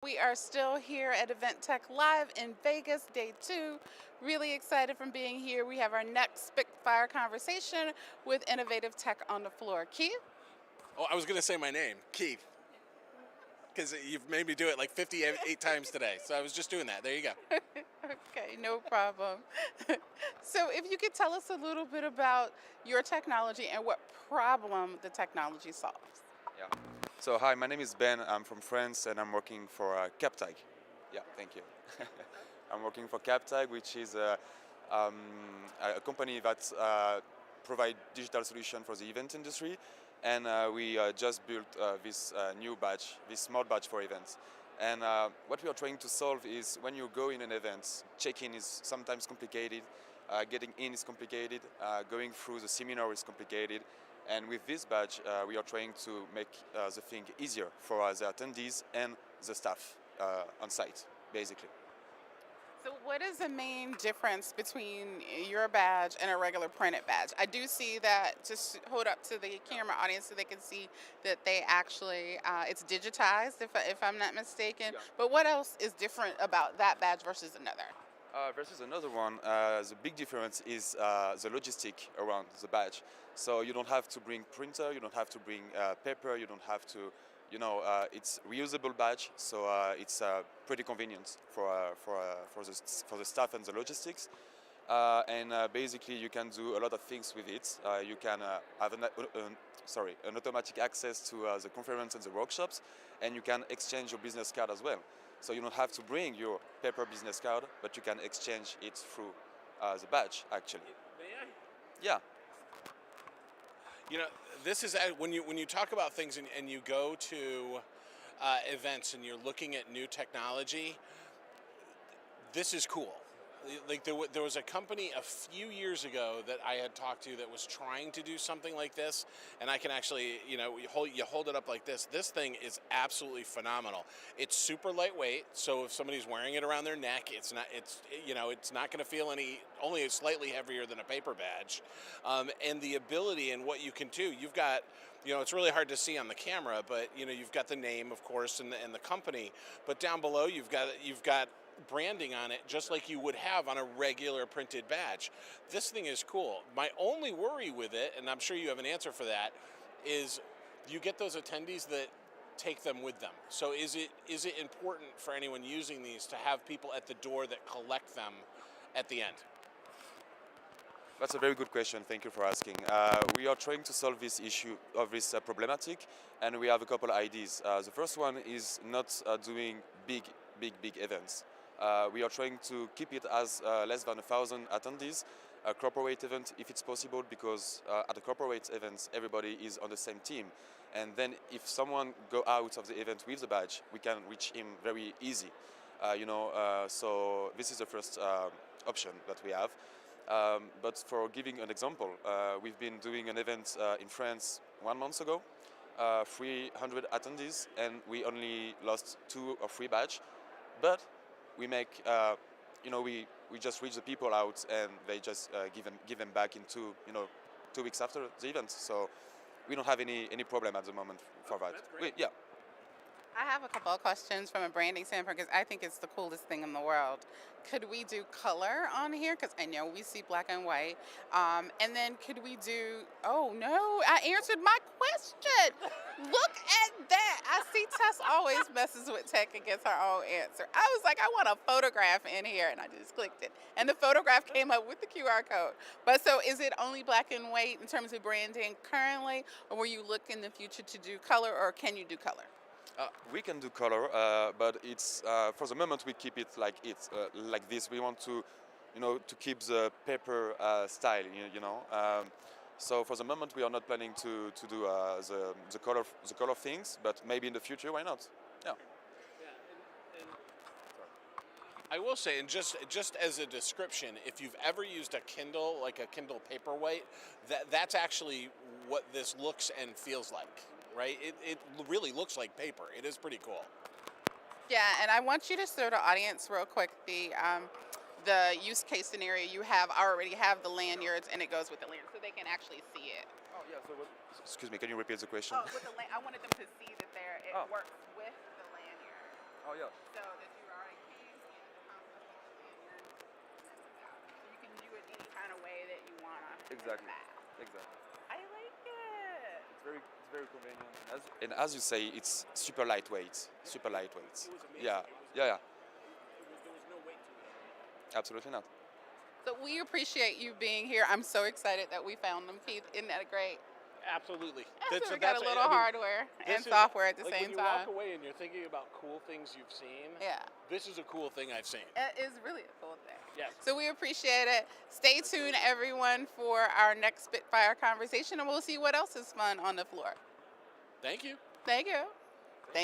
We are still here at Event Tech Live in Vegas, day 2. Really excited from being here. We have our next Spitfire conversation with Innovative Tech on the floor. Keith? Oh, I was going to say my name, Keith, because you've made me do it like 58 times today. So I was just doing that. There you go. Okay, no problem. So, if you could tell us a little bit about your technology and what problem the technology solves. Yeah. So hi, my name is Ben. I'm from France and I'm working for Captag. Yeah, thank you. I'm working for Captag, which is a company that provide digital solution for the event industry, and we just built this new badge, this smart badge for events. And what we are trying to solve is when you go in an event, check-in is sometimes complicated, getting in is complicated, going through the seminar is complicated. And with this badge, we are trying to make the thing easier for the attendees and the staff on site, basically. So, what is the main difference between your badge and a regular printed badge? I do see that, just hold up to the camera audience so they can see that they actually, it's digitized, if I'm not mistaken. Yeah. But what else is different about that badge versus another? Versus another one, the big difference is the logistic around the badge. So you don't have to bring printer, you don't have to bring paper, you don't have to, it's reusable badge, so it's pretty convenient for the staff and the logistics. And basically, you can do a lot of things with it. You can have an automatic access to the conference and the workshops, and you can exchange your business card as well. So you don't have to bring your paper business card, but you can exchange it through the badge, actually. Yeah. You know, this is when you talk about things and you go to events and you're looking at new technology. This is cool. Like there was a company a few years ago that I had talked to that was trying to do something like this, and I can actually, you hold it up like this. This thing is absolutely phenomenal. It's super lightweight, so if somebody's wearing it around their neck, it's not going to feel only slightly heavier than a paper badge, and the ability and what you can do. You've got, it's really hard to see on the camera, but you've got the name, of course, and the company, but down below you've got branding on it just like you would have on a regular printed badge. This thing is cool. My only worry with it, and I'm sure you have an answer for that, is you get those attendees that take them with them. So is it important for anyone using these to have people at the door that collect them at the end? That's a very good question. Thank you for asking. We are trying to solve this issue of this problematic, and we have a couple of ideas. The first one is not doing big events. We are trying to keep it as less than 1,000 attendees, a corporate event if it's possible, because at the corporate events everybody is on the same team, and then if someone go out of the event with the badge, we can reach him very easy. So this is the first option that we have. But for giving an example, we've been doing an event in France 1 month ago, 300 attendees, and we only lost 2 or 3 badge, but we make, we just reach the people out and they just give them back in 2 weeks after the event. So we don't have any problem at the moment for that. That's great. Yeah. I have a couple of questions from a branding standpoint because I think it's the coolest thing in the world. Could we do color on here? Because I know we see black and white. And then could we do, oh no, I answered my question. Look at that. I see Tess always messes with tech and gets her own answer. I was like, I want a photograph in here, and I just clicked it. And the photograph came up with the QR code. But so is it only black and white in terms of branding currently, or will you look in the future to do color, or can you do color? We can do color, but it's for the moment we keep it like like this. We want to, to keep the paper style, So for the moment we are not planning to do the color things, but maybe in the future, why not? Yeah. I will say, and just as a description, if you've ever used a Kindle, like a Kindle Paperwhite, that's actually what this looks and feels like, right? It really looks like paper. It is pretty cool. Yeah, and I want you to show the audience real quick the use case scenario you already have the lanyards, and it goes with the lanyard, so they can actually see it. Oh yeah. So what? Excuse me. Can you repeat the question? Oh, with the I wanted them to see that it Oh. works with the lanyard. Oh yeah. So that you already can see it comfortable and so you can do it any kind of way that you wanna. Exactly. Now. Exactly. I like it. It's very convenient. And as you say, it's super lightweight. Super lightweight. It was amazing. Yeah. It was, Yeah. Yeah. there was no weight to it. Absolutely not. So we appreciate you being here. I'm so excited that we found them, Keith. Isn't that great? Absolutely. So we got a little I mean, hardware and this is- software at the like, same when you time. walk away and you're thinking about cool things you've seen, Yeah, this is a cool thing I've seen. it is really a cool thing. Yes. So we appreciate it. Stay tuned, everyone, for our next Spitfire conversation, and we'll see what else is fun on the floor. Thank you. Thank you.